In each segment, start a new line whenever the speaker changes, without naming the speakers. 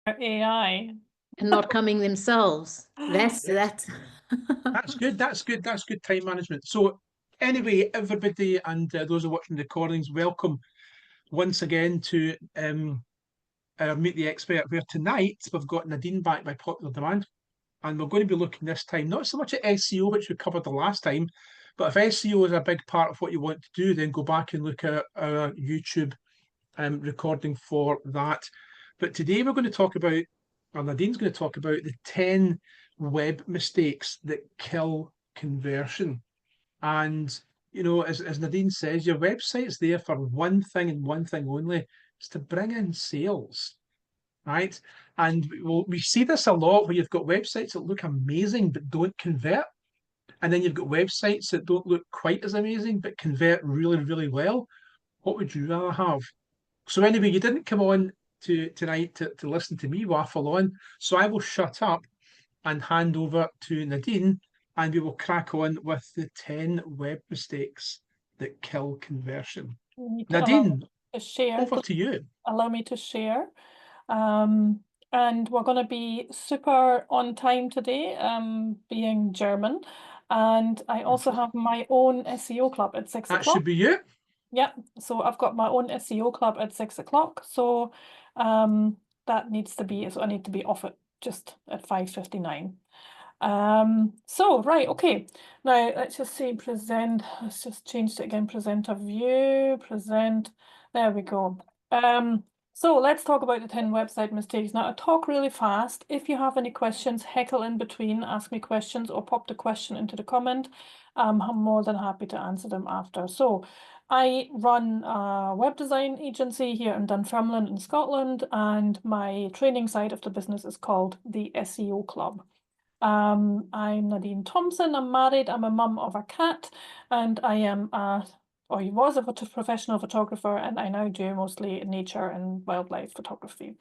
AI.
and not coming themselves. That's
Yes. That's good. That's good. That's good time management. So anyway, everybody and those who are watching the recordings, welcome once again to Meet the Expert, where tonight we've got Nadine back by popular demand, and we're going to be looking this time not so much at SEO, which we covered the last time, but if SEO is a big part of what you want to do, then go back and look at our YouTube recording for that. But today we're going to talk about, or Nadine's going to talk about the 10 web mistakes that kill conversion. And, you know, as Nadine says, your website's there for one thing and one thing only. It's to bring in sales, right? And we see this a lot where you've got websites that look amazing but don't convert. And then you've got websites that don't look quite as amazing but convert really, really well. What would you rather have? So anyway, you didn't come on tonight to listen to me waffle on. So I will shut up and hand over to Nadine, and we will crack on with the 10 web mistakes that kill conversion. Nadine, over to you.
Allow me to share. And we're going to be super on time today, being German. And I also have my own SEO club at 6 o'clock.
That should be you.
Yeah, so I've got my own SEO club at 6 o'clock. So that needs to be, so I need to be off it just at 5:59. So right, okay. Now let's just say present. Let's just change it again. Presenter view, present. There we go. So let's talk about the 10 website mistakes. Now I talk really fast. If you have any questions, heckle in between, ask me questions or pop the question into the comment. I'm more than happy to answer them after. So I run a web design agency here in Dunfermline in Scotland, and my training side of the business is called the SEO Club. I'm Nadin Thomson. I'm married. I'm a mum of a cat, and I am or he was a professional photographer, and I now do mostly nature and wildlife photography.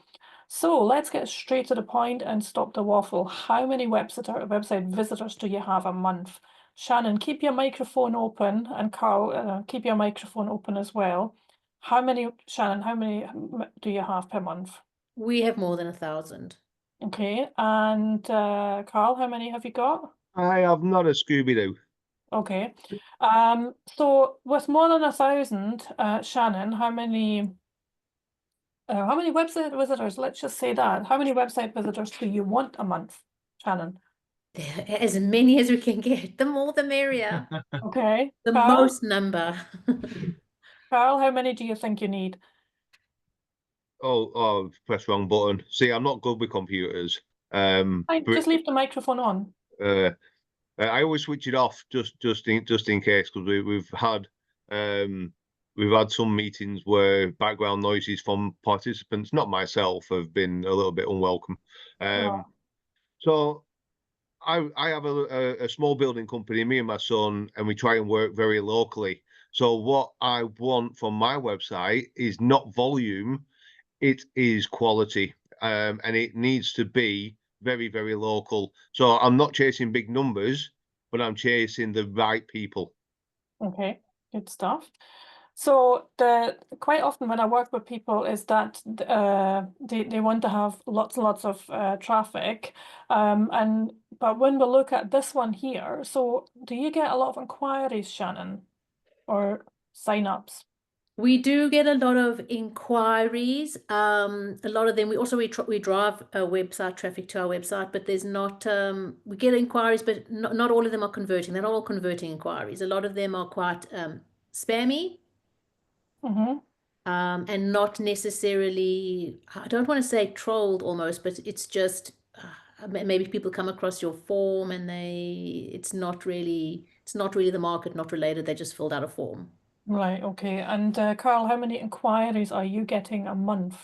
So let's get straight to the point and stop the waffle. How many website visitors do you have a month? Shannon, keep your microphone open, and Carl, keep your microphone open as well. Shannon, how many do you have per month?
We have more than 1,000.
Okay, and Carl, how many have you got?
I have not a Scooby-Doo.
Okay, so with more than 1,000, Shannon, how many website visitors? Let's just say that. How many website visitors do you want a month, Shannon?
As many as we can get. The more, the merrier.
Okay.
The
Carl?
most number.
Carl, how many do you think you need?
Oh, press wrong button. See, I'm not good with computers.
Just leave the microphone on.
I always switch it off just in case, because we've had some meetings where background noises from participants, not myself, have been a little bit unwelcome. So I have a small building company, me and my son, and we try and work very locally. So what I want from my website is not volume, it is quality, and it needs to be very, very local. So I'm not chasing big numbers, but I'm chasing the right people.
Okay, good stuff. So quite often when I work with people is that they want to have lots and lots of traffic, but when we look at this one here, so do you get a lot of inquiries, Shannon, or sign-ups?
We do get a lot of inquiries. A lot of them, we drive website traffic to our website, but there's not, we get inquiries, but not all of them are converting. They're not all converting inquiries. A lot of them are quite spammy. And not necessarily, I don't want to say trolled almost, but it's just maybe people come across your form and it's not really the market, not related. They just filled out a form.
Right, okay. And Carl, how many inquiries are you getting a month?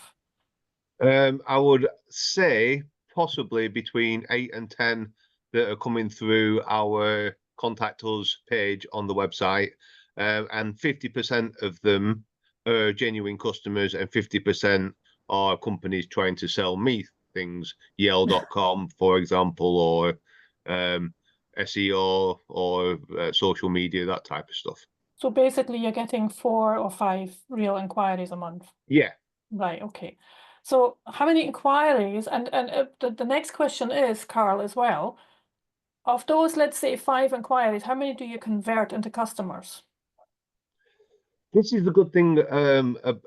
I would say possibly between 8 and 10 that are coming through our contact us page on the website, and 50% of them are genuine customers and 50% are companies trying to sell me things, Yale.com, for example, or SEO or social media, that type of stuff.
So basically you're getting 4 or 5 real inquiries a month?
Yeah.
Right, okay. So how many inquiries, and the next question is, Carl, as well, of those, let's say 5 inquiries, how many do you convert into customers?
This is the good thing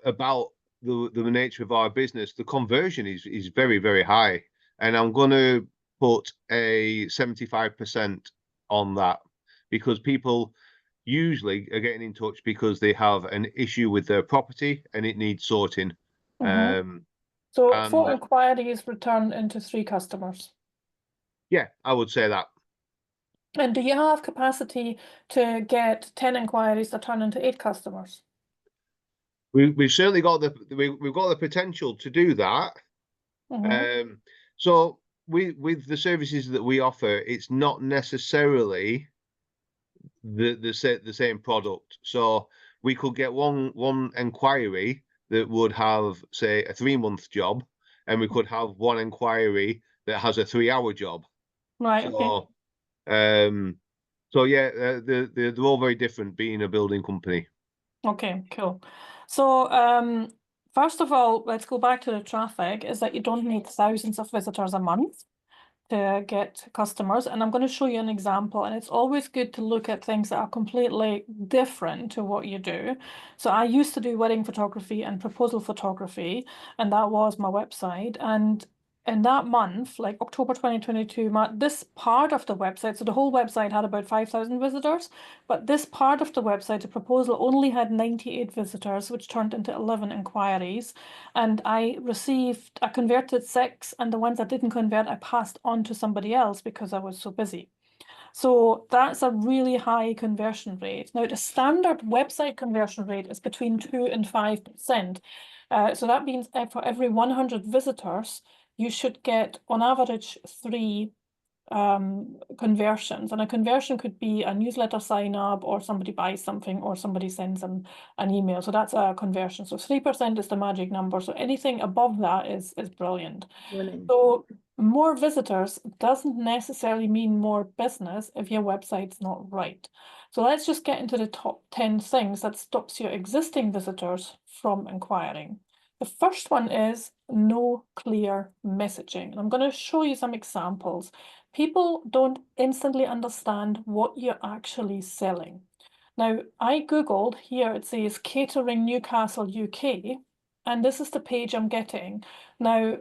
about the nature of our business. The conversion is very, very high, and I'm going to put a 75% on that, because people usually are getting in touch because they have an issue with their property and it needs sorting.
So
and
4 inquiries return into 3 customers.
yeah, I would say that.
And do you have capacity to get 10 inquiries that turn into 8 customers?
We've certainly got we've got the potential to do that. So with the services that we offer, it's not necessarily the same product. So we could get one inquiry that would have, say, a 3-month job, and we could have one inquiry that has a 3-hour job.
Right.
So,
okay.
So yeah, they're all very different, being a building company.
Okay, cool. So first of all, let's go back to the traffic, is that you don't need thousands of visitors a month to get customers. And I'm going to show you an example. And it's always good to look at things that are completely different to what you do. So I used to do wedding photography and proposal photography, and that was my website. And in that month, like October 2022, this part of the website, so the whole website had about 5,000 visitors, but this part of the website, the proposal, only had 98 visitors, which turned into 11 inquiries. And I converted 6, and the ones I didn't convert, I passed on to somebody else because I was so busy. So that's a really high conversion rate. Now, the standard website conversion rate is between 2 and 5%. So that means for every 100 visitors, you should get on average 3 conversions. And a conversion could be a newsletter sign up, or somebody buys something, or somebody sends an email. So that's a conversion. So 3% is the magic number. So anything above that is brilliant.
Brilliant.
So more visitors doesn't necessarily mean more business if your website's not right. So let's just get into the top 10 things that stops your existing visitors from inquiring. The first one is no clear messaging. And I'm going to show you some examples. People don't instantly understand what you're actually selling. Now, I Googled, here it says Catering Newcastle UK, and this is the page I'm getting. Now,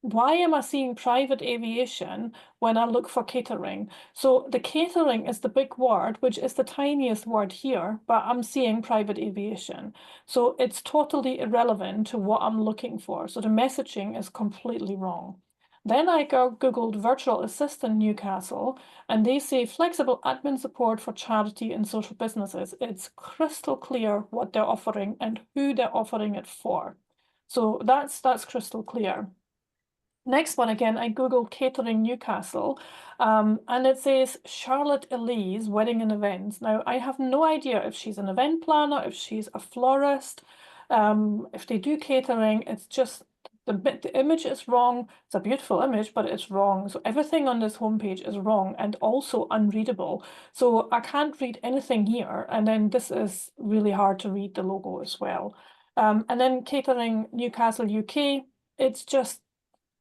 why am I seeing private aviation when I look for catering? So the catering is the big word, which is the tiniest word here, but I'm seeing private aviation. So it's totally irrelevant to what I'm looking for. So the messaging is completely wrong. Then I Googled virtual assistant Newcastle, and they say flexible admin support for charity and social businesses. It's crystal clear what they're offering and who they're offering it for. So that's crystal clear. Next one, again, I Googled catering Newcastle, and it says Charlotte Elise wedding and events. Now, I have no idea if she's an event planner, if she's a florist, if they do catering. It's just the image is wrong. It's a beautiful image, but it's wrong. So everything on this homepage is wrong and also unreadable. So I can't read anything here. And then this is really hard to read the logo as well. And then catering Newcastle UK, it's just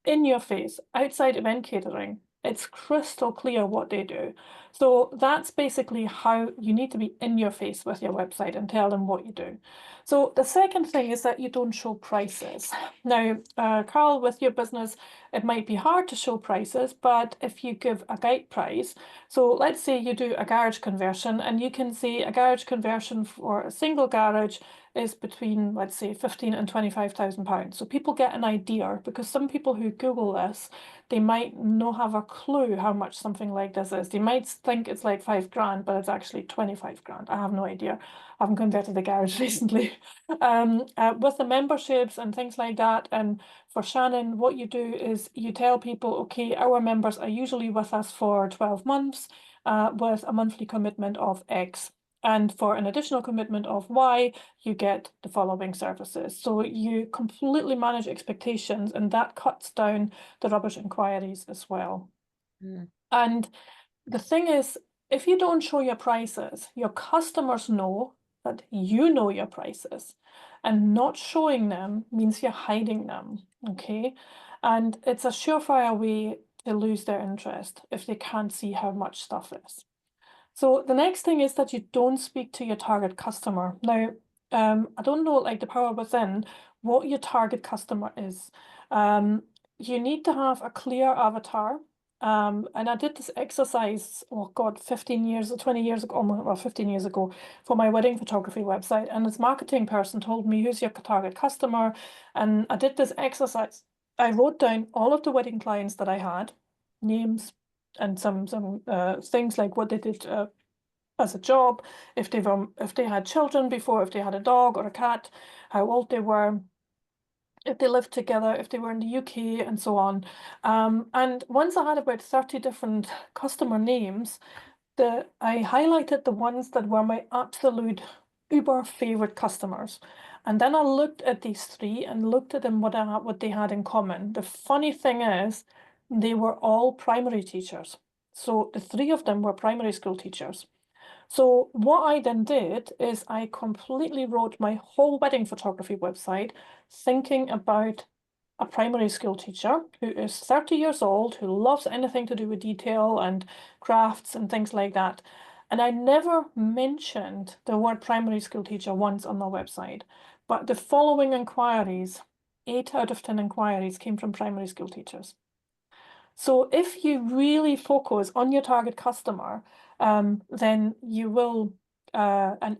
in your face, outside event catering. It's crystal clear what they do. So that's basically how you need to be in your face with your website and tell them what you do. So the second thing is that you don't show prices. Now, Carl, with your business, it might be hard to show prices, but if you give a guide price, so let's say you do a garage conversion, and you can see a garage conversion for a single garage is between, let's say, 15 and 25,000 pounds. So people get an idea, because some people who Google this, they might not have a clue how much something like this is. They might think it's like 5 grand, but it's actually 25 grand. I have no idea. I haven't converted the garage recently. With the memberships and things like that, and for Shannon, what you do is you tell people, okay, our members are usually with us for 12 months with a monthly commitment of X. And for an additional commitment of Y, you get the following services. So you completely manage expectations, and that cuts down the rubbish inquiries as well. And the thing is, if you don't show your prices, your customers know that you know your prices, and not showing them means you're hiding them, okay? And it's a surefire way to lose their interest if they can't see how much stuff is. So the next thing is that you don't speak to your target customer. Now, I don't know, like the power within, what your target customer is. You need to have a clear avatar. And I did this exercise, oh God, 15 years or 20 years ago, well, 15 years ago, for my wedding photography website. And this marketing person told me, who's your target customer? And I did this exercise. I wrote down all of the wedding clients that I had, names, and some things like what they did as a job, if they had children before, if they had a dog or a cat, how old they were, if they lived together, if they were in the UK, and so on. And once I had about 30 different customer names, I highlighted the ones that were my absolute uber favorite customers. And then I looked at these three and looked at them what they had in common. The funny thing is, they were all primary teachers. So the three of them were primary school teachers. So what I then did is I completely wrote my whole wedding photography website thinking about a primary school teacher who is 30 years old, who loves anything to do with detail and crafts and things like that. And I never mentioned the word primary school teacher once on my website, but the following inquiries, 8 out of 10 inquiries came from primary school teachers. So if you really focus on your target customer, then you will and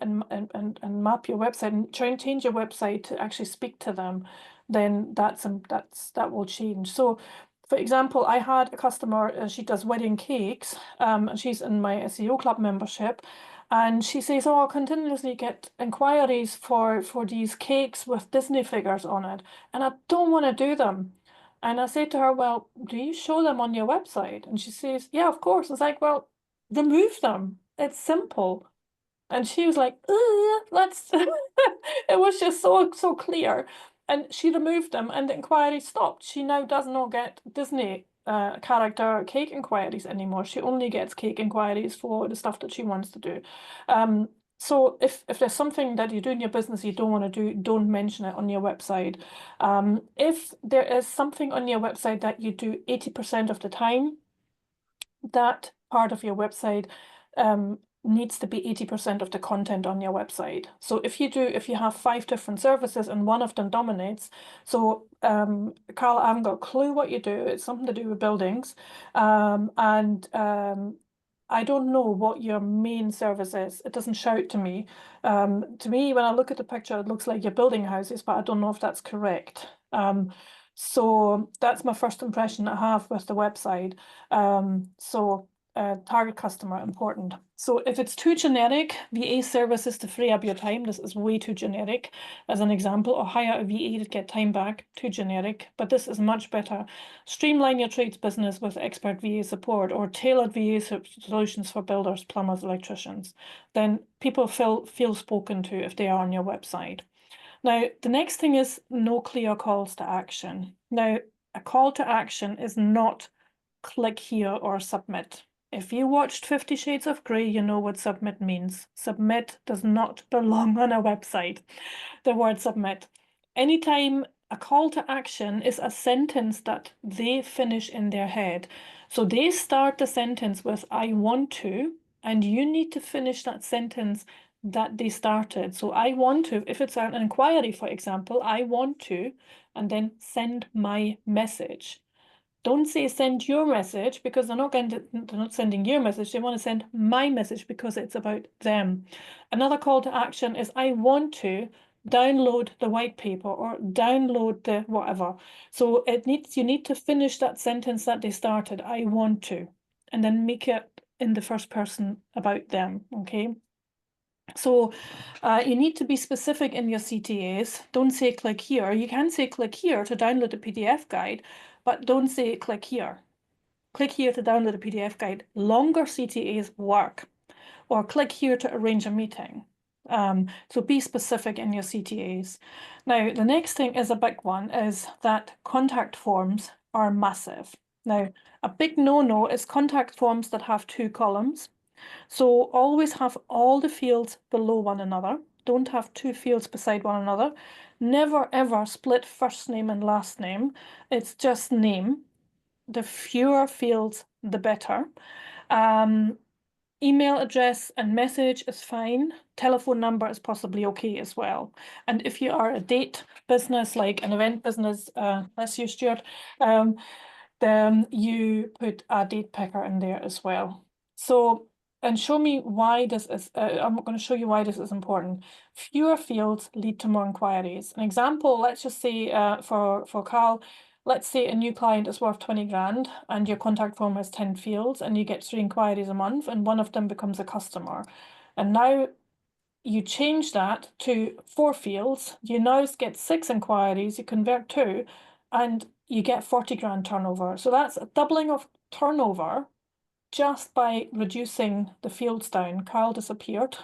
map your website and try and change your website to actually speak to them, then that will change. So for example, I had a customer, she does wedding cakes, and she's in my SEO club membership. And she says, oh, I continuously get inquiries for these cakes with Disney figures on it, and I don't want to do them. And I say to her, well, do you show them on your website? And she says, yeah, of course. It's like, well, remove them. It's simple. And she was like, let's, it was just so clear. And she removed them and the inquiry stopped. She now does not get Disney character cake inquiries anymore. She only gets cake inquiries for the stuff that she wants to do. So if there's something that you do in your business you don't want to do, don't mention it on your website. If there is something on your website that you do 80% of the time, that part of your website needs to be 80% of the content on your website. So if you have 5 different services and one of them dominates, so Carl, I haven't got a clue what you do. It's something to do with buildings, I don't know what your main service is. It doesn't shout to me. To me, when I look at the picture, it looks like you're building houses, but I don't know if that's correct. So that's my first impression I have with the website. Target customer, important. So if it's too generic, VA services to free up your time, this is way too generic as an example, or hire a VA to get time back, too generic, but this is much better. Streamline your trades business with expert VA support or tailored VA solutions for builders, plumbers, electricians. Then people feel spoken to if they are on your website. Now, the next thing is no clear calls to action. Now, a call to action is not click here or submit. If you watched 50 Shades of Grey, you know what submit means. Submit does not belong on a website, the word submit. Anytime a call to action is a sentence that they finish in their head. So they start the sentence with, I want to, and you need to finish that sentence that they started. So I want to, if it's an inquiry, for example, I want to, and then send my message. Don't say send your message, because they're not sending your message. They want to send my message because it's about them. Another call to action is I want to download the white paper or download the whatever. So you need to finish that sentence that they started, I want to, and then make it in the first person about them, okay? So you need to be specific in your CTAs. Don't say click here. You can say click here to download the PDF guide, but don't say click here. Click here to download the PDF guide. Longer CTAs work. Or click here to arrange a meeting. So be specific in your CTAs. Now, the next thing is a big one, is that contact forms are massive. Now, a big no-no is contact forms that have 2 columns. So always have all the fields below one another. Don't have two fields beside one another. Never ever split first name and last name. It's just name. The fewer fields, the better. Email address and message is fine. Telephone number is possibly okay as well. And if you are a date business, like an event business, that's you, Stuart, then you put a date picker in there as well. So, and show me why this is, I'm going to show you why this is important. Fewer fields lead to more inquiries. An example, let's just say for Carl, let's say a new client is worth 20 grand and your contact form has 10 fields and you get 3 inquiries a month and one of them becomes a customer. And now you change that to 4 fields, you now get 6 inquiries, you convert 2 and you get 40 grand turnover. So that's a doubling of turnover just by reducing the fields down. Carl disappeared.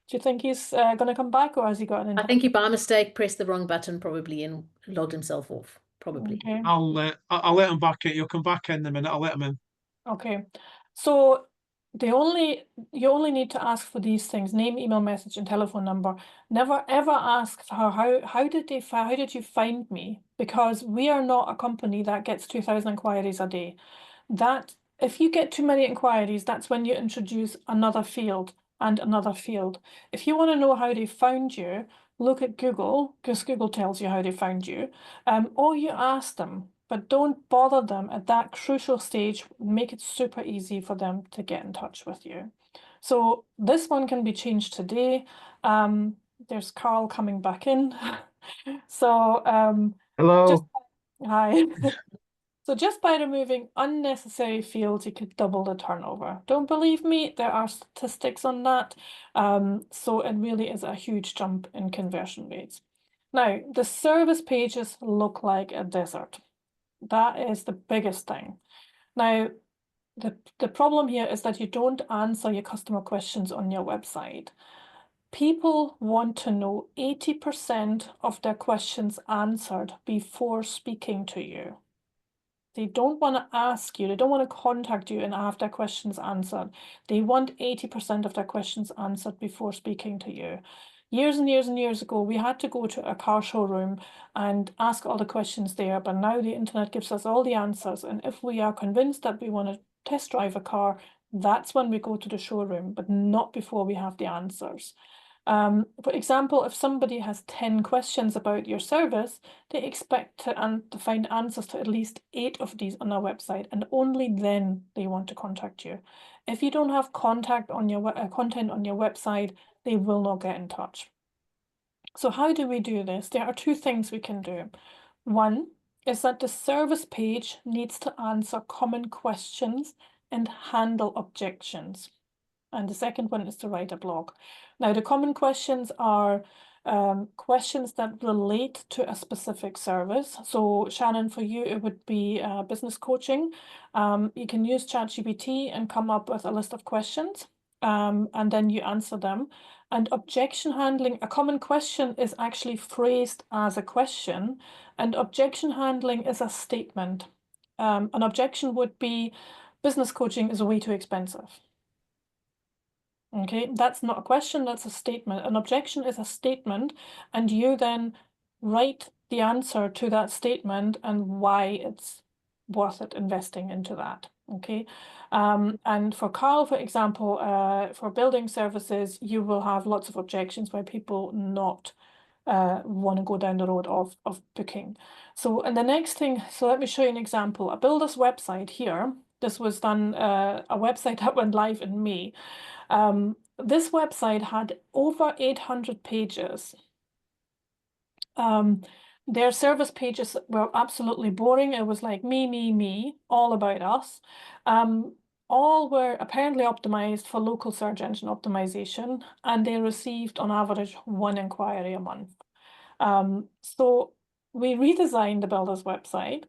Do you think he's going to come back, or has he got an
I think he by mistake pressed the wrong button probably and logged himself off, probably.
Okay.
I'll let him back in. You'll come back in a minute. I'll let him in.
Okay. So you only need to ask for these things: name, email, message, and telephone number. Never ever ask for how did you find me? Because we are not a company that gets 2,000 inquiries a day. That if you get too many inquiries, that's when you introduce another field and another field. If you want to know how they found you, look at Google, because Google tells you how they found you, or you ask them. But don't bother them at that crucial stage. Make it super easy for them to get in touch with you. So this one can be changed today. There's Carl coming back in. So
Hello.
hi. So just by removing unnecessary fields, you could double the turnover. Don't believe me, there are statistics on that. So it really is a huge jump in conversion rates. Now, the service pages look like a desert. That is the biggest thing. Now, the problem here is that you don't answer your customer questions on your website. People want to know 80% of their questions answered before speaking to you. They don't want to ask you, they don't want to contact you and have their questions answered. They want 80% of their questions answered before speaking to you. Years and years and years ago, we had to go to a car showroom and ask all the questions there, but now the internet gives us all the answers. And if we are convinced that we want to test drive a car, that's when we go to the showroom, but not before we have the answers. For example, if somebody has 10 questions about your service, they expect to find answers to at least 8 of these on our website, and only then they want to contact you. If you don't have content on your website, they will not get in touch. So how do we do this? There are 2 things we can do. One is that the service page needs to answer common questions and handle objections. And the second one is to write a blog. Now, the common questions are questions that relate to a specific service. So Shannon, for you, it would be business coaching. You can use ChatGPT and come up with a list of questions, and then you answer them. And objection handling, a common question is actually phrased as a question, and objection handling is a statement. An objection would be, business coaching is way too expensive. Okay, that's not a question, that's a statement. An objection is a statement, and you then write the answer to that statement and why it's worth it investing into that. Okay, and for Carl, for example, for building services, you will have lots of objections where people not want to go down the road of booking. So, and the next thing, so let me show you an example. A builder's website here. This was done, a website that went live in May. This website had over 800 pages. Their service pages were absolutely boring. It was like me, all about us. All were apparently optimized for local search engine optimization, and they received on average 1 inquiry a month. So we redesigned the builder's website.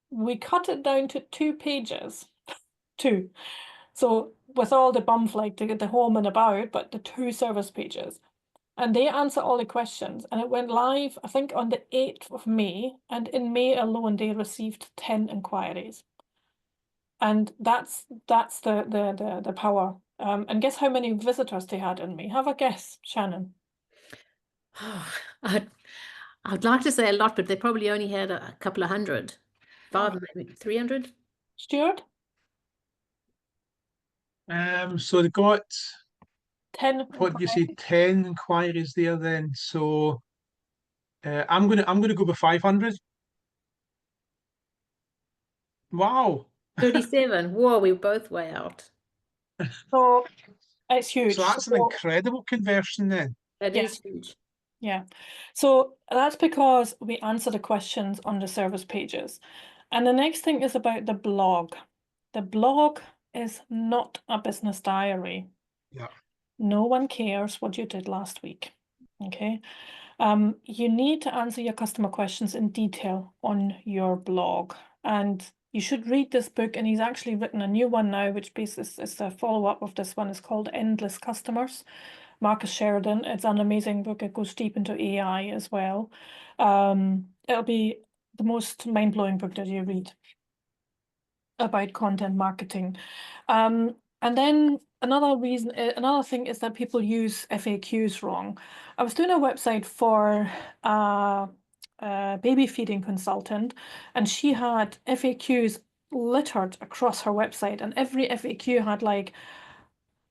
We cut it down to 2 pages, 2. So with all the bump, like the home and about, but the 2 service pages. And they answer all the questions. And it went live, I think, on the 8th of May. And in May alone, they received 10 inquiries. And that's the power. And guess how many visitors they had in me? Have a guess, Shannon.
I'd like to say a lot, but they probably only had a couple of hundred.
Oh.
500, maybe 300.
Stuart?
So they got,
10.
what did you say, 10 inquiries there then. So I'm gonna go with 500. Wow.
37. Whoa, we were both way out.
So it's huge.
So that's an
So,
incredible conversion then.
That
Yeah.
is huge.
yeah. So that's because we answer the questions on the service pages. And the next thing is about the blog. The blog is not a business diary.
Yeah.
No one cares what you did last week. Okay. You need to answer your customer questions in detail on your blog. And you should read this book. And he's actually written a new one now, which is a follow-up of this one. It's called Endless Customers. Marcus Sheridan. It's an amazing book. It goes deep into AI as well. It'll be the most mind-blowing book that you read about content marketing. And then another thing is that people use FAQs wrong. I was doing a website for a baby feeding consultant, and she had FAQs littered across her website, and every FAQ had like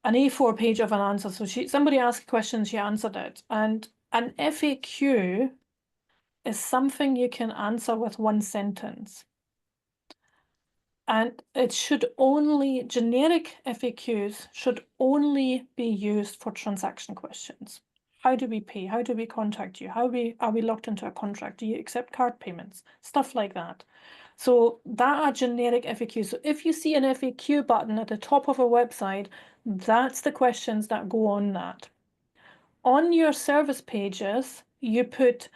an A4 page of an answer. So somebody asked a question, she answered it. And an FAQ is something you can answer with one sentence. And it should only, generic FAQs should only be used for transaction questions. How do we pay? How do we contact you? Are we locked into a contract? Do you accept card payments? Stuff like that. So that are generic FAQs. So if you see an FAQ button at the top of a website, that's the questions that go on that. On your service pages, you put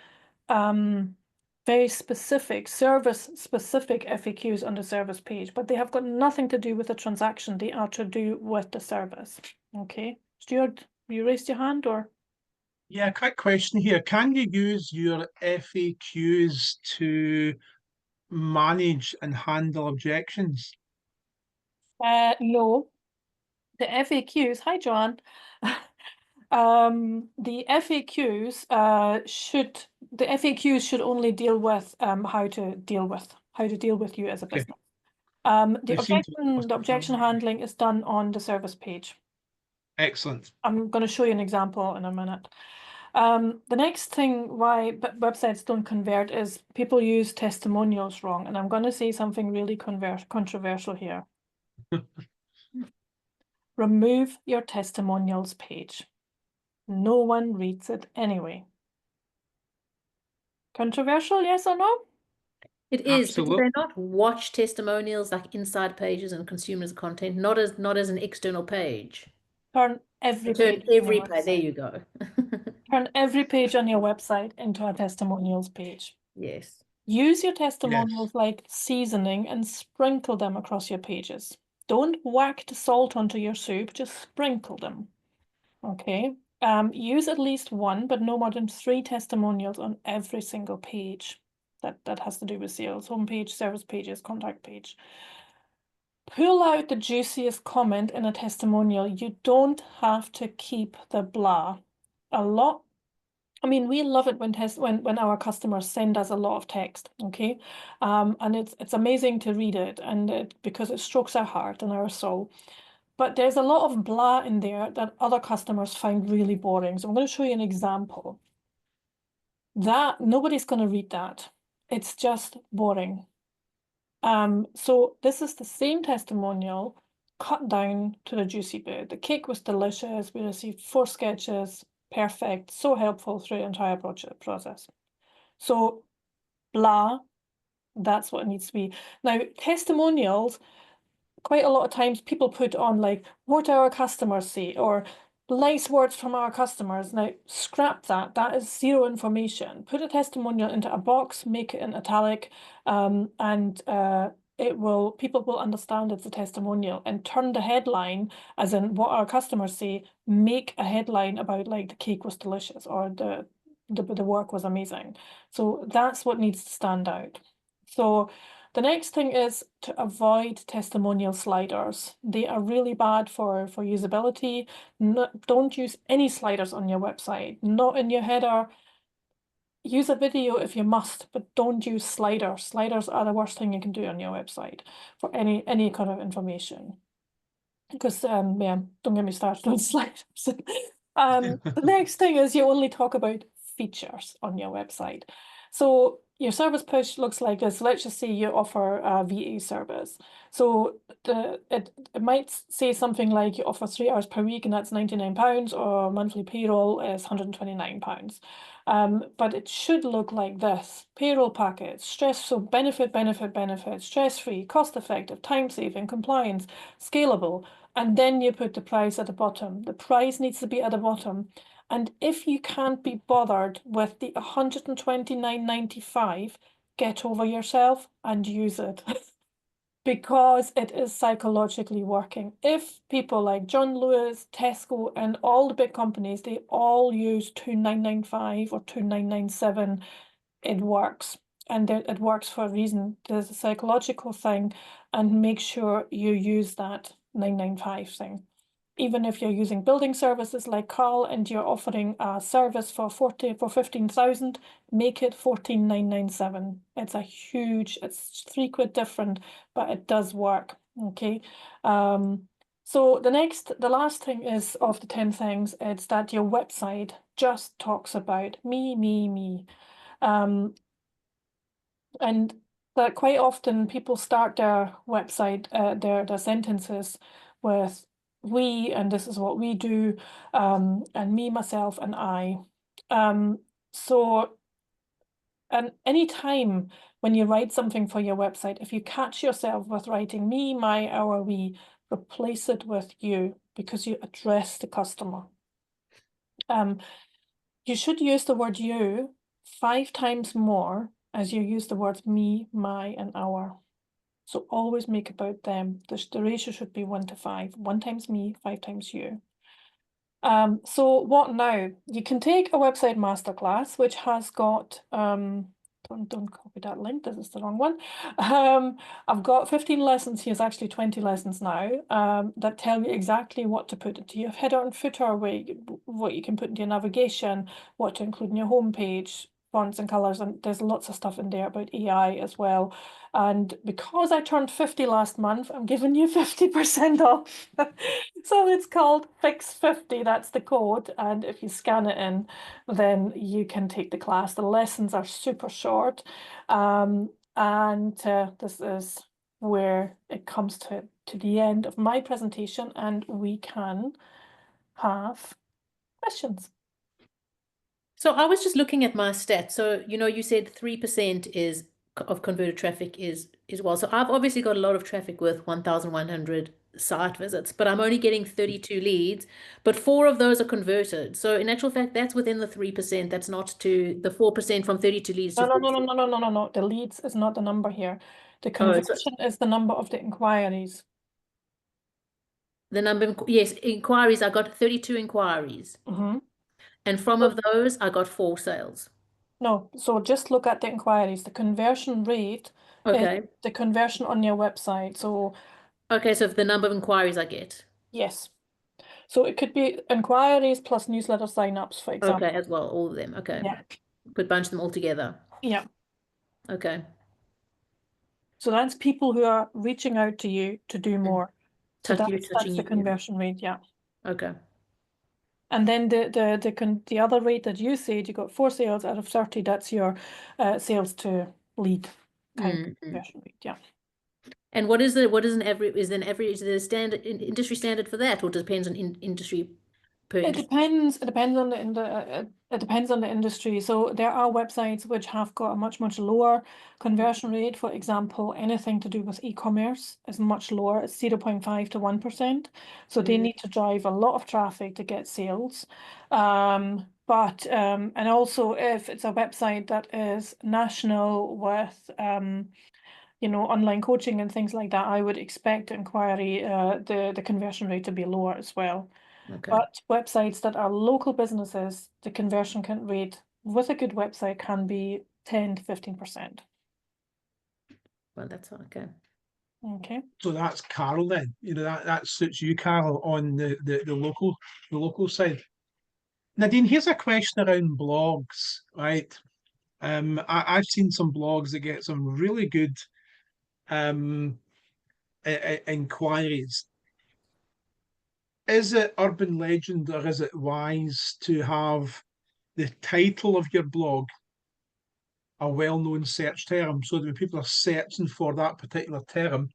very specific, service-specific FAQs on the service page, but they have got nothing to do with the transaction. They are to do with the service. Okay, Stuart, you raised your hand, or?
Yeah, quick question here. Can you use your FAQs to manage and handle objections?
No. The FAQs, hi Joanne. The FAQs should only deal with how to deal with you as a
Okay.
business.
They seem to-
The objection handling is done on the service page.
Excellent.
I'm going to show you an example in a minute. The next thing why websites don't convert is people use testimonials wrong, and I'm going to say something really controversial here. Remove your testimonials page. No one reads it anyway. Controversial, yes or no?
It is, but do
Absolutely.
they not watch testimonials like inside pages and consumers content, not as an external page?
Turn every
Turn
page on
every
your
page. There
website.
you go.
Turn every page on your website into a testimonials page.
Yes.
Use your testimonials like seasoning and sprinkle them across your pages. Don't whack the salt onto your soup, just sprinkle them. Okay. Use at least one, but no more than 3 testimonials on every single page that has to do with sales: homepage, service pages, contact page. Pull out the juiciest comment in a testimonial. You don't have to keep the blah. I mean, we love it when our customers send us a lot of text, okay? And it's amazing to read it, and because it strokes our heart and our soul. But there's a lot of blah in there that other customers find really boring. So I'm going to show you an example. That nobody's going to read that. It's just boring. So this is the same testimonial cut down to the juicy bit. The cake was delicious. We received 4 sketches. Perfect. So helpful through the entire process. So blah, that's what it needs to be. Now, testimonials, quite a lot of times people put on like, what do our customers say, or nice words from our customers. Now, scrap that. That is zero information. Put a testimonial into a box, make it in italic, and people will understand it's a testimonial, and turn the headline, as in what our customers say, make a headline about like the cake was delicious or the work was amazing. So that's what needs to stand out. So The next thing is to avoid testimonial sliders. They are really bad for usability. Don't use any sliders on your website, not in your header. Use a video if you must, but don't use sliders. Sliders are the worst thing you can do on your website for any kind of information. Because yeah, don't get me started on sliders. The next thing is you only talk about features on your website. So your service push looks like this. Let's just say you offer a VA service. So it might say something like you offer 3 hours per week and that's £99, or monthly payroll is £129. But it should look like this: payroll package, so benefit, stress-free, cost-effective, time-saving, compliance, scalable. And then you put the price at the bottom. The price needs to be at the bottom. And if you can't be bothered with the £129.95, get over yourself and use it. Because it is psychologically working. If people like John Lewis, Tesco, and all the big companies, they all use £29.95 or £29.97, it works. And it works for a reason. There's a psychological thing, and make sure you use that 995 thing. Even if you're using building services like Carl and you're offering a service for 15,000, make it 14,997. It's it's £3 different, but it does work. Okay. So the last thing is, of the 10 things, it's that your website just talks about me. And that quite often people start their website, their sentences with "we" and "this is what we do," and "me, myself, and I." So, and any time when you write something for your website, if you catch yourself with writing "me, my, our, we," replace it with "you," because you address the customer. You should use the word "you" 5 times more as you use the words "me, my, and our." So always make about them. The ratio should be 1 to 5. 1 times me, 5 times you. So what now? You can take a website masterclass, which has got don't copy that link, this is the wrong one. I've got 15 lessons. Here's actually 20 lessons now, that tell you exactly what to put into your header and footer, what you can put into your navigation, what to include in your homepage, fonts and colors, and there's lots of stuff in there about AI as well. And because I turned 50 last month, I'm giving you 50% off. So it's called Fix 50, that's the code. And if you scan it in, then you can take the class. The lessons are super short. This is where it comes to the end of my presentation, and we can have questions.
So I was just looking at my stats. So, you said 3% of converted traffic is well. So I've obviously got a lot of traffic with 1,100 site visits, but I'm only getting 32 leads, but 4 of those are converted. So in actual fact, that's within the 3%. That's not to the 4% from 32 leads to
No. The leads is not the number here. The conversion is the number of the inquiries.
The number, yes, inquiries. I got 32 inquiries. And from of those, I got 4 sales.
No, so just look at the inquiries. The conversion rate is the conversion on your website. So
okay, so the number of inquiries I get.
Yes. So it could be inquiries plus newsletter signups, for example.
Okay, as well, all of them. Okay.
Yeah.
Could bunch them all together.
Yeah.
Okay.
So that's people who are reaching out to you to do more. So that's the conversion rate, yeah.
Okay.
And then the other rate that you said, you got 4 sales out of 30, that's your sales to lead time conversion rate, yeah.
And what is an average? Is the standard industry standard for that, or depends on industry?
It depends on the industry. So there are websites which have got a much lower conversion rate. For example, anything to do with e-commerce is much lower. It's 0.5 to 1%. So they need to drive a lot of traffic to get sales. And also if it's a website that is national with online coaching and things like that, I would expect inquiry the conversion rate to be lower as well.
Okay.
But websites that are local businesses, the conversion rate with a good website can be 10 to 15%.
Well, that's okay.
Okay.
So that's Carol then. You know, that suits you, Carol, on the local side. Nadine, here's a question around blogs, right? I've seen some blogs that get some really good inquiries. Is it urban legend or is it wise to have the title of your blog a well-known search term, so that when people are searching for that particular term,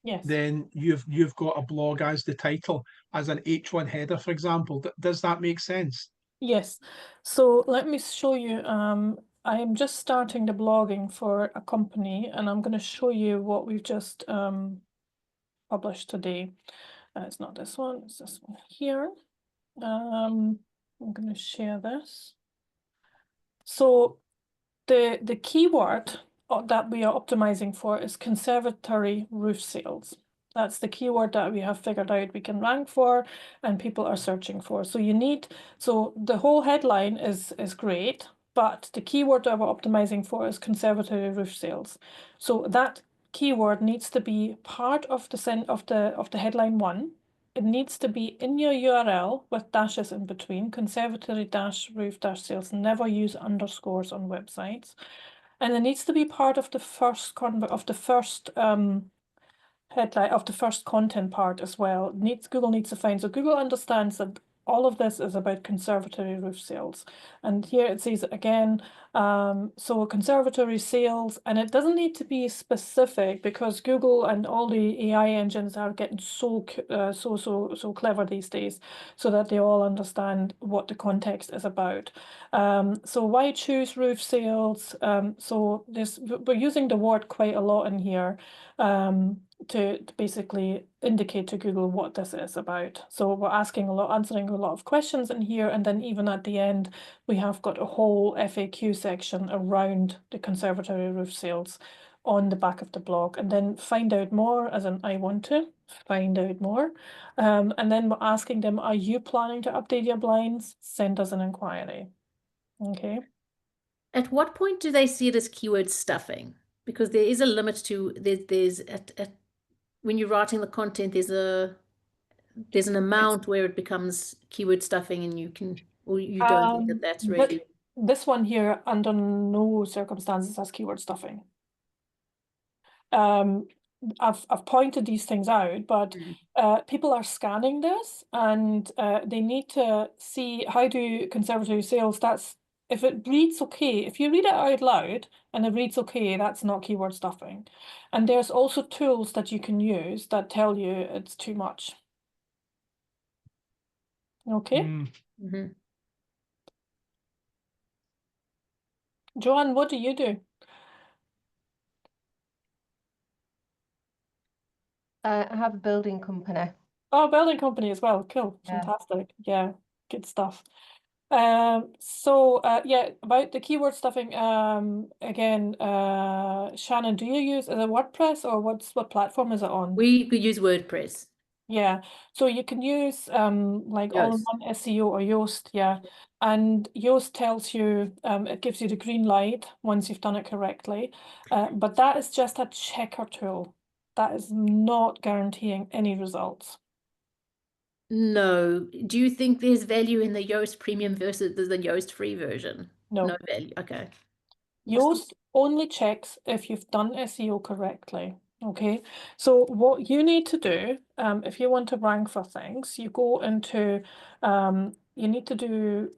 Yes.
then you've got a blog as the title, as an H1 header, for example? Does that make sense?
Yes. So let me show you. I am just starting the blogging for a company, and I'm going to show you what we've just published today. It's not this one, it's this one here. I'm going to share this. So the keyword that we are optimizing for is conservatory roof sales. That's the keyword that we have figured out we can rank for and people are searching for. So the whole headline is great, but the keyword that we're optimizing for is conservatory roof sales. So that keyword needs to be part of the headline one. It needs to be in your URL with dashes in between, conservatory roof sales. Never use underscores on websites. And it needs to be part of the first headline of the first content part as well. Google needs to find. So Google understands that all of this is about conservatory roof sales. And here it says again, so conservatory sales, and it doesn't need to be specific because Google and all the AI engines are getting so clever these days, so that they all understand what the context is about. So why choose roof sales? So we're using the word quite a lot in here. To basically indicate to Google what this is about. So we're answering a lot of questions in here, and then even at the end, we have got a whole FAQ section around the conservatory roof sales on the back of the blog. And then find out more, as in I want to find out more. And then we're asking them, are you planning to update your blinds? Send us an inquiry. Okay.
At what point do they see it as keyword stuffing? Because there is a limit to there's when you're writing the content, there's an amount where it becomes keyword stuffing, and you don't think that that's really.
This one here, under no circumstances, has keyword stuffing. I've pointed these things out, but people are scanning this, and they need to see how do conservatory sales. If it reads okay, if you read it out loud and it reads okay, that's not keyword stuffing. And there's also tools that you can use that tell you it's too much. Okay.
Mm-hmm.
Joanne, what do you do?
I have a building company.
Oh, building company as well. Cool.
Yeah.
Fantastic. Yeah, good stuff. Yeah, about the keyword stuffing, again, Shannon, do you use a WordPress, or what platform is it on?
We could use WordPress.
Yeah, so you can use like
Yoast.
all-in-one SEO or Yoast, yeah. And Yoast tells you, it gives you the green light once you've done it correctly. But that is just a checker tool. That is not guaranteeing any results.
No. Do you think there's value in the Yoast Premium versus the Yoast free version?
No.
No value. Okay.
Yoast only checks if you've done SEO correctly. Okay, so what you need to do, if you want to rank for things, you go into, you need to do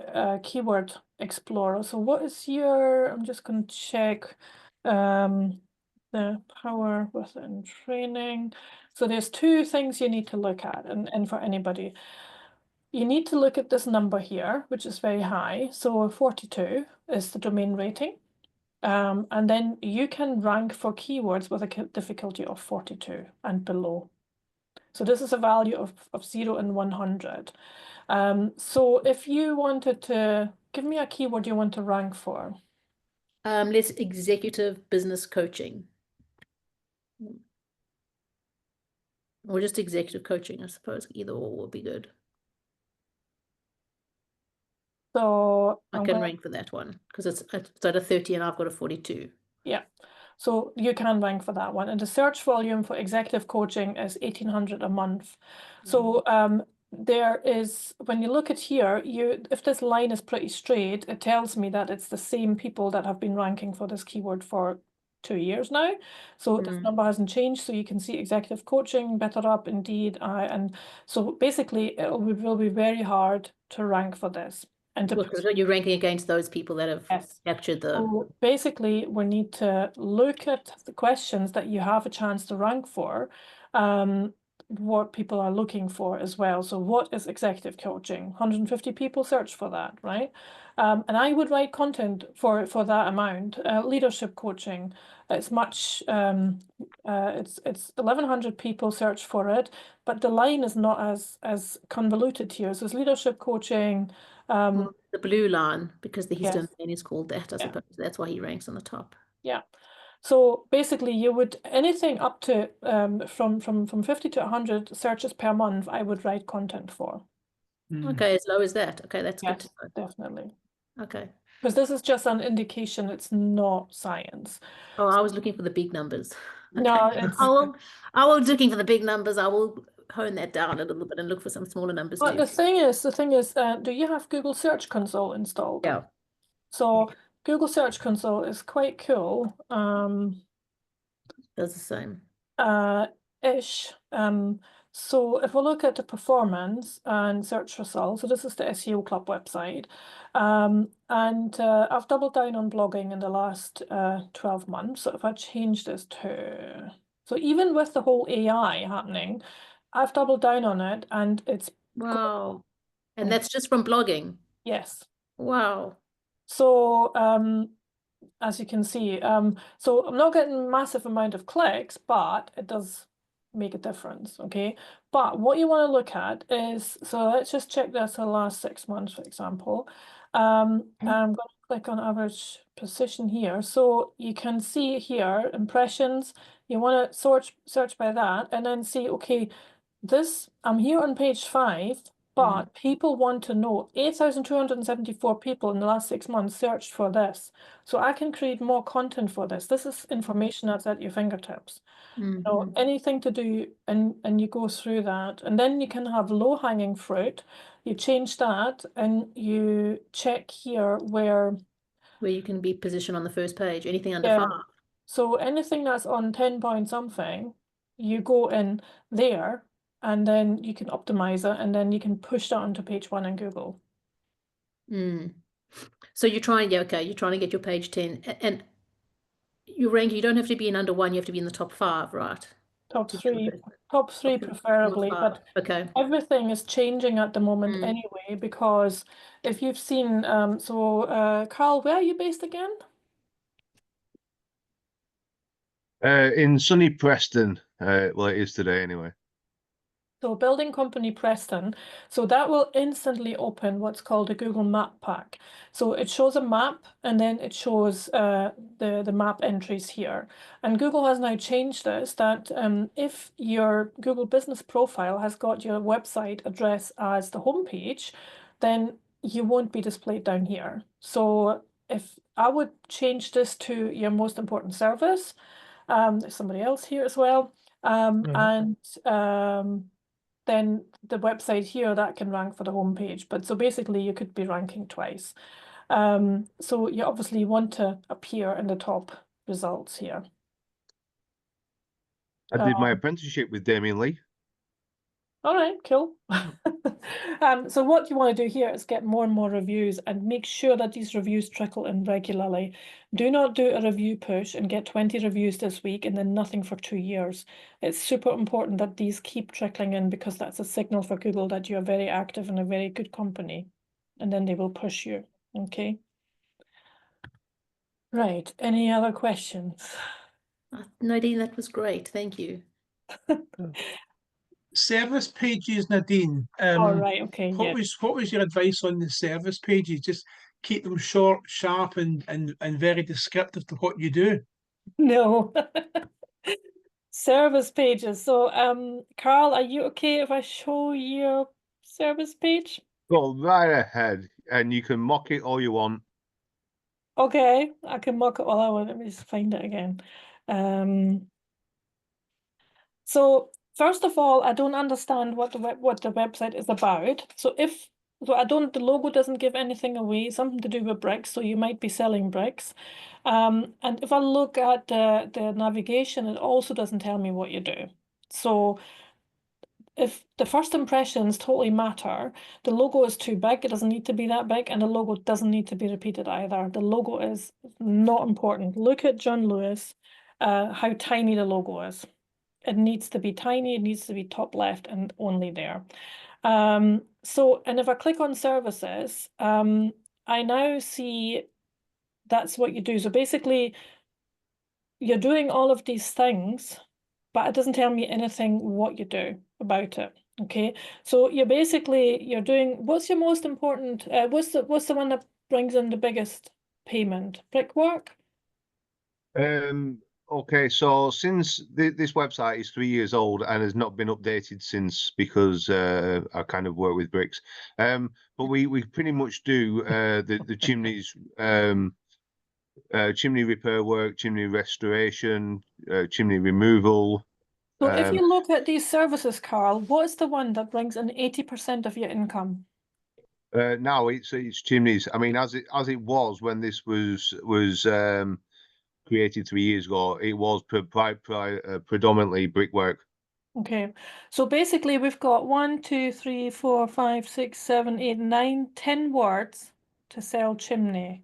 Keyword Explorer. So what is I'm just going to check the power within training. So there's two things you need to look at, and for anybody. You need to look at this number here, which is very high. So 42 is the domain rating. And then you can rank for keywords with a difficulty of 42 and below. So this is a value of 0 and 100. So if you wanted to give me a keyword you want to rank for.
Let's executive business coaching. Or just executive coaching, I suppose. Either or will be good.
So
I can rank for that one because it's at a 30 and I've got a 42.
Yeah. So you can rank for that one. And the search volume for executive coaching is 1,800 a month. So there is, when you look at here, if this line is pretty straight, it tells me that it's the same people that have been ranking for this keyword for 2 years now. So this number hasn't changed. So you can see executive coaching, Better Up, Indeed, and so basically it will be very hard to rank for this. And
so you're ranking against those people that have
yes.
captured the.
So basically, we need to look at the questions that you have a chance to rank for, what people are looking for as well. So what is executive coaching? 150 people search for that, right? And I would write content for that amount. Leadership coaching, it's much, it's 1,100 people search for it, but the line is not as convoluted here. So it's leadership coaching.
The blue line, because his
Yes.
domain is called that, I suppose. That's why he ranks on the top.
Yeah. So basically you would, anything up to from 50 to 100 searches per month, I would write content for.
Okay, as low as that. Okay, that's good to
Yes,
know.
definitely.
Okay.
Because this is just an indication, it's not science.
Oh, I was looking for the big numbers.
No, it's
I was looking for the big numbers. I will hone that down a little bit and look for some smaller numbers
but
too.
the thing is, do you have Google Search Console installed?
Yeah.
So Google Search Console is quite cool.
Does the same.
Ish. So if we look at the performance and search results, so this is the SEO Club website, and I've doubled down on blogging in the last 12 months. So if I change this to, so even with the whole AI happening, I've doubled down on it, and it's
Wow. And that's just from blogging.
yes.
Wow.
So as you can see, so I'm not getting massive amount of clicks, but it does make a difference, okay? But what you want to look at is, so let's just check this for the last 6 months, for example. I'm going to click on average position here. So you can see here, impressions, you want to search by that and then see, okay, this, I'm here on page 5, but people want to know 8,274 people in the last 6 months searched for this. So I can create more content for this. This is information that's at your fingertips. So anything to do, and you go through that, and then you can have low-hanging fruit. You change that, and you check here where
you can be positioned on the first page. Anything under 5.
So anything that's on 10 point something, you go in there, and then you can optimize it, and then you can push that onto page 1 in Google.
So you're trying, you're trying to get your page 10, and your rank, you don't have to be in under 1, you have to be in the top 5, right?
Top three preferably, but
okay.
Everything is changing at the moment anyway, because if you've seen, Carl, where are you based again?
In sunny Preston, well, it is today anyway.
So building company Preston, so that will instantly open what's called a Google Map pack. So it shows a map, and then it shows the map entries here. And Google has now changed this, that if your Google business profile has got your website address as the homepage, then you won't be displayed down here. So if I would change this to your most important service, there's somebody else here as well, then the website here, that can rank for the homepage. But so basically you could be ranking twice. So you obviously want to appear in the top results here.
I did my apprenticeship with Damien Lee.
All right, cool. So what you want to do here is get more and more reviews and make sure that these reviews trickle in regularly. Do not do a review push and get 20 reviews this week and then nothing for 2 years. It's super important that these keep trickling in, because that's a signal for Google that you're very active in a very good company, and then they will push you. Okay. Right. Any other questions?
Nadine, that was great. Thank you.
Service pages, Nadine.
All right. Okay.
What was your advice on the service pages? Just keep them short, sharp, and very descriptive to what you do.
No. Service pages. So, Carl, are you okay if I show your service page?
Go right ahead, and you can mock it all you want.
Okay, I can mock it all I want. Let me just find it again. So first of all, I don't understand what the website is about. So the logo doesn't give anything away, something to do with bricks, so you might be selling bricks. And if I look at the navigation, it also doesn't tell me what you do. So if the first impressions totally matter, the logo is too big, it doesn't need to be that big, and the logo doesn't need to be repeated either. The logo is not important. Look at John Lewis, how tiny the logo is. It needs to be tiny, it needs to be top left and only there. And if I click on services, I now see that's what you do. So basically, you're doing all of these things, but it doesn't tell me anything what you do about it. Okay, so you're doing, what's your most important, what's the one that brings in the biggest payment? Brickwork?
Okay, so since this website is 3 years old and has not been updated since, because I kind of work with bricks, but we pretty much do the chimneys, chimney repair work, chimney restoration, chimney removal.
So if you look at these services, Carl, what is the one that brings in 80% of your income?
Now it's chimneys. I mean, as it was when this was created 3 years ago, it was predominantly brickwork.
Okay, so basically we've got 1, 2, 3, 4, 5, 6, 7, 8, 9, 10 words to sell chimney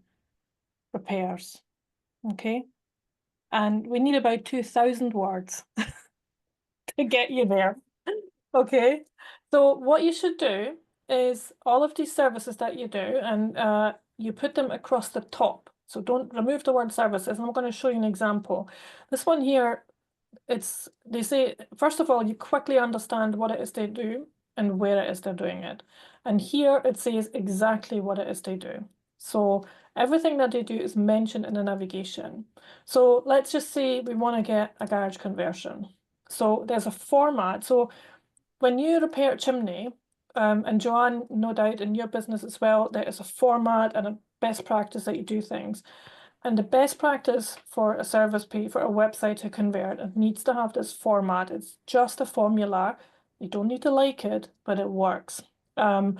repairs. Okay, and we need about 2,000 words to get you there. Okay, so what you should do is all of these services that you do, and you put them across the top. So don't remove the word services. I'm going to show you an example. This one here, they say, first of all, you quickly understand what it is they do and where it is they're doing it. And here it says exactly what it is they do. So everything that they do is mentioned in the navigation. So let's just say we want to get a garage conversion. So there's a format. So when you repair a chimney, and Joanne, no doubt in your business as well, there is a format and a best practice that you do things. And the best practice for a service page, for a website to convert, it needs to have this format. It's just a formula. You don't need to like it, but it works. You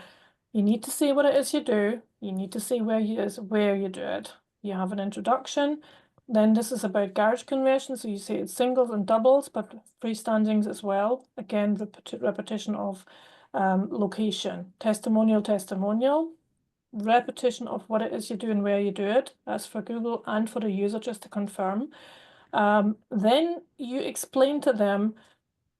need to say what it is you do. You need to say where you do it. You have an introduction. Then this is about garage conversion. So you say it's singles and doubles, but freestandings as well. Again, repetition of location. Testimonial. Repetition of what it is you do and where you do it. That's for Google and for the user, just to confirm. Then you explain to them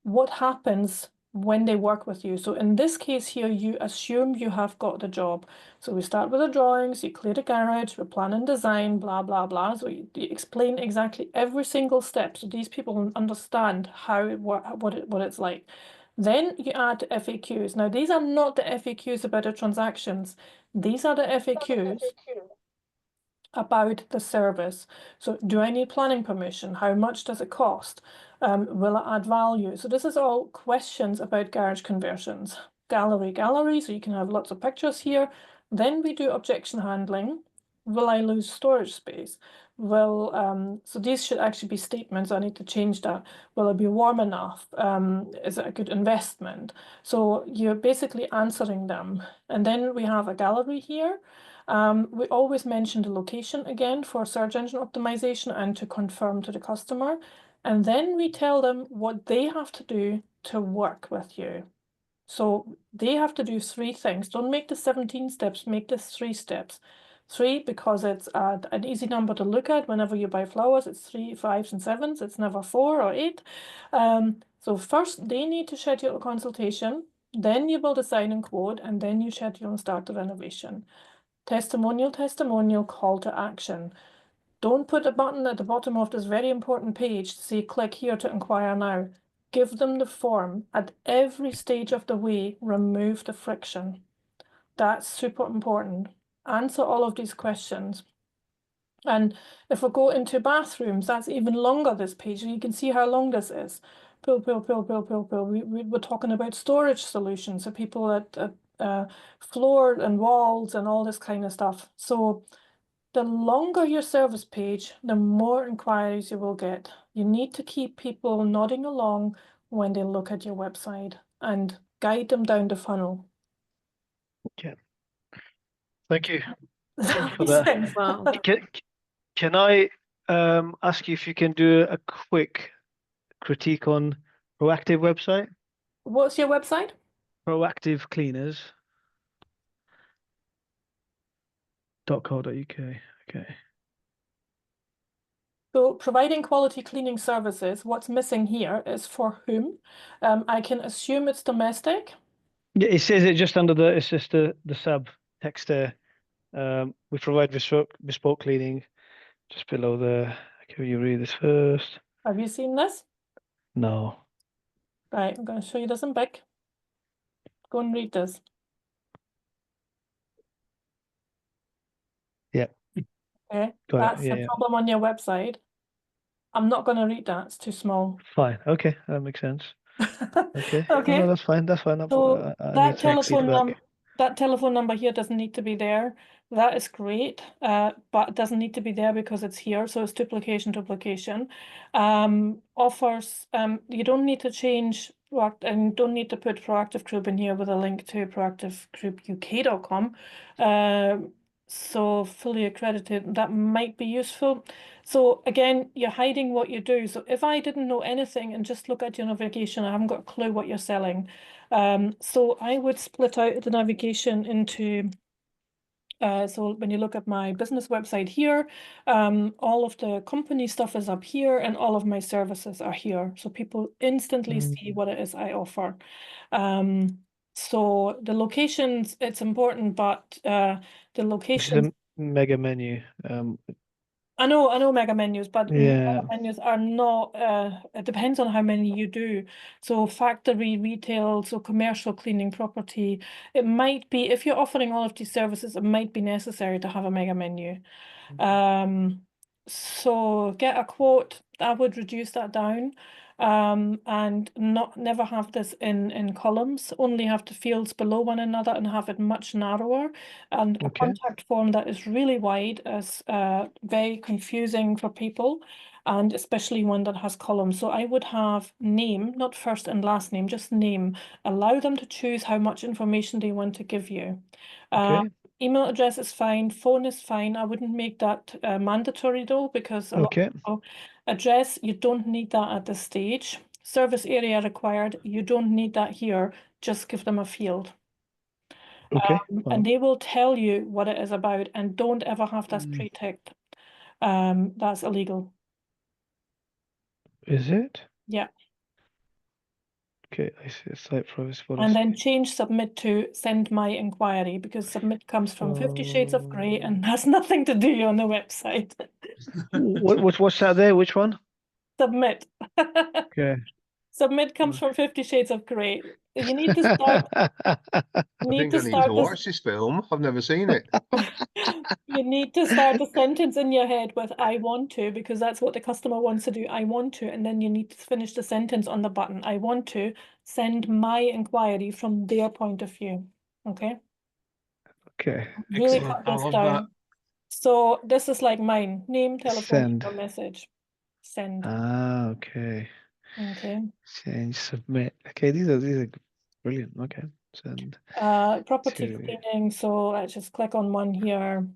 what happens when they work with you. So in this case here, you assume you have got the job. So we start with the drawings, you clear the garage, we plan and design, blah, blah, blah. So you explain exactly every single step so these people understand how what it's like. Then you add FAQs. Now, these are not the FAQs about the transactions. These are the FAQs about the service. So do I need planning permission? How much does it cost? Will it add value? So this is all questions about garage conversions. Gallery, so you can have lots of pictures here. Then we do objection handling. Will I lose storage space? So these should actually be statements. I need to change that. Will it be warm enough? Is it a good investment? So you're basically answering them. And then we have a gallery here. We always mention the location again for search engine optimization and to confirm to the customer. And then we tell them what they have to do to work with you. So they have to do 3 things. Don't make the 17 steps, make this 3 steps. 3 because it's an easy number to look at whenever you buy flowers. It's 3, 5s, and 7s. It's never 4 or 8. So first they need to schedule a consultation. Then you will design and quote, and then you schedule and start the renovation. Testimonial, call to action. Don't put a button at the bottom of this very important page to say click here to inquire now. Give them the form. At every stage of the way, remove the friction. That's super important. Answer all of these questions. And if we go into bathrooms, that's even longer, this page. You can see how long this is. Pull. We're talking about storage solutions, so people at floor and walls and all this kind of stuff. So the longer your service page, the more inquiries you will get. You need to keep people nodding along when they look at your website and guide them down the funnel.
Okay. Thank you
Does that
for
make
that.
sense?
Wow.
Can I ask you if you can do a quick critique on proactive website?
What's your website?
Proactive cleaners.co.uk. Okay.
So providing quality cleaning services, what's missing here is for whom. I can assume it's domestic.
Yeah, it says it just under it's just the sub text there. We provide bespoke cleaning just below the. Can you read this first?
Have you seen this?
No.
Right, I'm going to show you this in big. Go and read this.
Yeah.
Okay,
Got it.
that's
Yeah,
the
yeah.
problem on your website. I'm not going to read that, it's too small.
Fine. Okay, that makes sense. Okay.
Okay.
No, that's fine. That's fine.
So
I need
that
some feedback.
that telephone number here doesn't need to be there. That is great, but it doesn't need to be there because it's here. So it's duplication. Offers, you don't need to change and don't need to put Proactive Group in here with a link to proactivegroupuk.com. So fully accredited, that might be useful. So again, you're hiding what you do. So if I didn't know anything and just look at your navigation, I haven't got a clue what you're selling. So I would split out the navigation into, so when you look at my business website here, all of the company stuff is up here and all of my services are here. So people instantly see what it is I offer. So the locations, it's important, but the
This is
locations,
a mega menu.
I know mega menus, but mega
Yeah.
menus are not, it depends on how many you do. So factory, retail, so commercial cleaning property, it might be, if you're offering all of these services, it might be necessary to have a mega menu. So get a quote, I would reduce that down. And never have this in columns, only have the fields below one another and have it much narrower. And a
Okay.
contact form that is really wide is very confusing for people, and especially one that has columns. So I would have name, not first and last name, just name. Allow them to choose how much information they want to give you.
Okay.
Email address is fine, phone is fine. I wouldn't make that mandatory though, because a lot
Okay.
of people, address, you don't need that at this stage. Service area required, you don't need that here. Just give them a field.
Okay.
And
Fine.
they will tell you what it is about, and don't ever have this pre-ticked. That's illegal.
Is it?
Yeah.
Okay. I see. It's like privacy
And
policy.
then change submit to send my inquiry, because submit comes from 50 Shades of Grey and has nothing to do on the website.
What's that there? Which one?
Submit.
Okay.
Submit comes from 50 Shades of Grey. You need to start.
I think I need to watch this film. I've never seen it.
You need to start the sentence in your head with "I want to," because that's what the customer wants to do. I want to, and then you need to finish the sentence on the button. I want to send my inquiry from their point of view. Okay.
Okay.
Really
Excellent.
cut
I
this
love
down.
that.
So this is like mine: name, telephone,
Send.
email, message. Send.
Ah, okay.
Okay.
Change, submit. Okay, these are brilliant. Okay, send
Property
to.
cleaning. So let's just click on one here.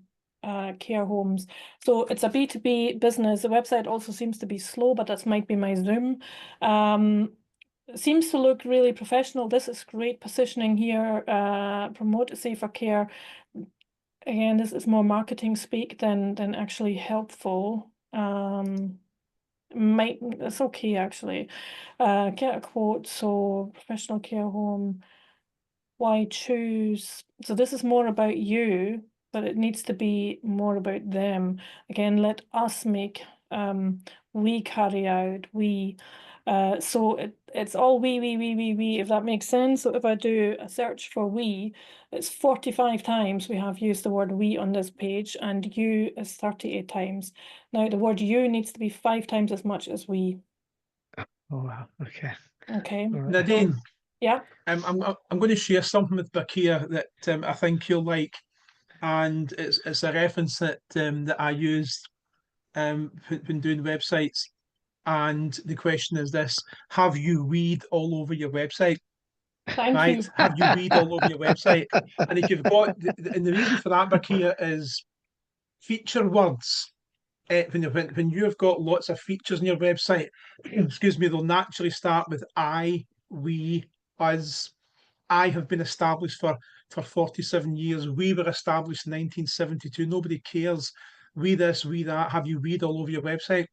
Care homes. So it's a B2B business. The website also seems to be slow, but that might be my Zoom. It seems to look really professional. This is great positioning here. Promote safer care. Again, this is more marketing speak than actually helpful. It's okay actually. Get a quote. So professional care home. Why choose? So this is more about you, but it needs to be more about them. Again, let us make, we carry out, so it's all we, if that makes sense. So if I do a search for we, it's 45 times we have used the word we on this page, and you is 38 times. Now the word you needs to be 5 times as much as we.
Oh wow. Okay.
Okay.
All right.
Nadine,
Yeah.
I'm going to share something with Bakir that I think you'll like, and it's a reference that that I used when doing websites. And the question is this: have you weed all over your website?
Thank
Right?
you.
Have you weed all over your website? And if you've got, and the reason for that, Bakia, is feature words. When you've got lots of features in your website, excuse me, they'll naturally start with I, we, us. I have been established for 47 years. We were established in 1972. Nobody cares. We this, we that. Have you weed all over your website?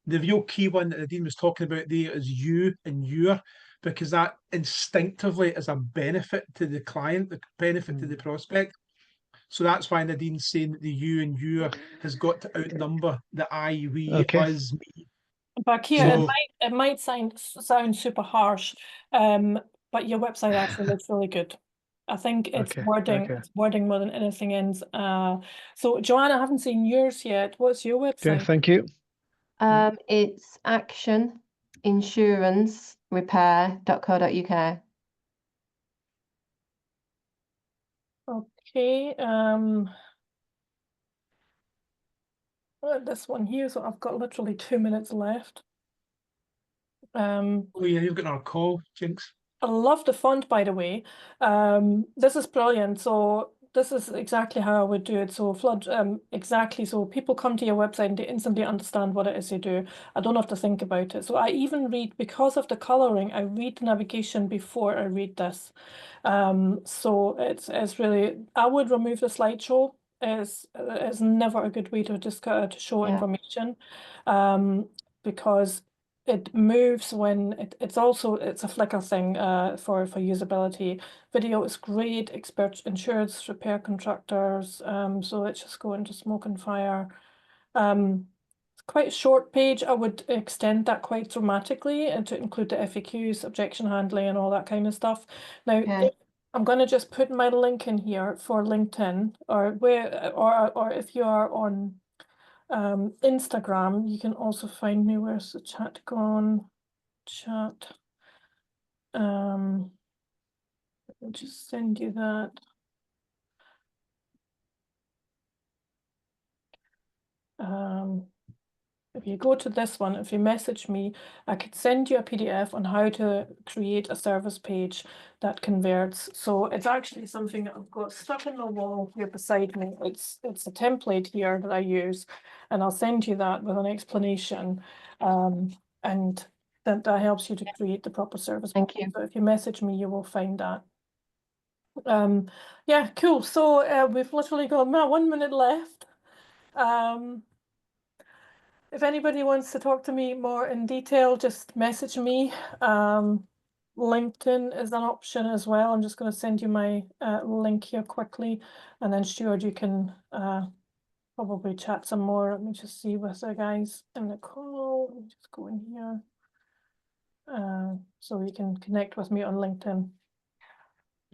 The real key one that Nadine was talking about there is you and your, because that instinctively is a benefit to the client, the benefit to the prospect. So that's why Nadine's saying that the you and your has got to outnumber the I, we,
Okay.
us, me.
Bakia,
So-
it might sound super harsh, but your website actually looks really good. I think it's
Okay,
wording,
okay.
it's wording more than anything else. So Joanna, I haven't seen yours yet. What's your
Okay,
website?
thank you.
It's actioninsurancerepair.co.uk.
Okay, this one here, so I've got literally 2 minutes left.
Oh yeah, you've got our call, Jinx.
I love the font, by the way. This is brilliant. So this is exactly how I would do it. So flood, exactly. So people come to your website and they instantly understand what it is you do. I don't have to think about it. So I even read, because of the coloring, I read the navigation before I read this. So it's really, I would remove the slideshow. It's never a good way to just to show
Yeah.
information, because it moves when it's a flicker thing for usability. Video is great, expert insurance, repair contractors. So let's just go into smoke and fire. It's quite a short page. I would extend that quite dramatically and to include the FAQs, objection handling, and all that kind of stuff. Now,
Okay.
I'm going to just put my link in here for LinkedIn, or or if you are on Instagram, you can also find me. Where's the chat gone? Chat. I'll just send you that. If you go to this one, if you message me, I could send you a PDF on how to create a service page that converts. So it's actually something that I've got stuck in the wall here beside me. It's a template here that I use, and I'll send you that with an explanation. And that helps you to create the proper service.
Thank you.
So if you message me, you will find that. Yeah, cool. So we've literally got 1 minute left. If anybody wants to talk to me more in detail, just message me. LinkedIn is an option as well. I'm just going to send you my link here quickly, and then Stuart, you can probably chat some more. Let me just see with the guys in the call. Let me just go in here. So you can connect with me on LinkedIn.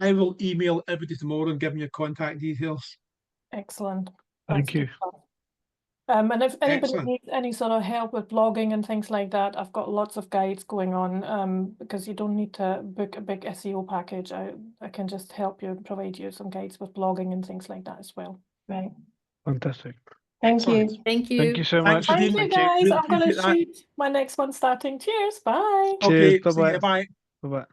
I will email everybody tomorrow and give them your contact details.
Excellent.
Thank
That's
you.
good stuff. And if anybody
Excellent.
needs any sort of help with blogging and things like that, I've got lots of guides going on, because you don't need to book a big SEO package. I can just help you and provide you some guides with blogging and things like that as well.
Right.
Fantastic.
Thank
Excellent.
you.
Thank you.
Thank you so
Thanks,
much.
Nadine.
Thank you,
Thank you.
guys.
Really
I'm going to
appreciate that.
shoot my next one starting. Cheers. Bye.
Okay,
Cheers.
see you.
Bye-bye.
Bye.
Bye-bye.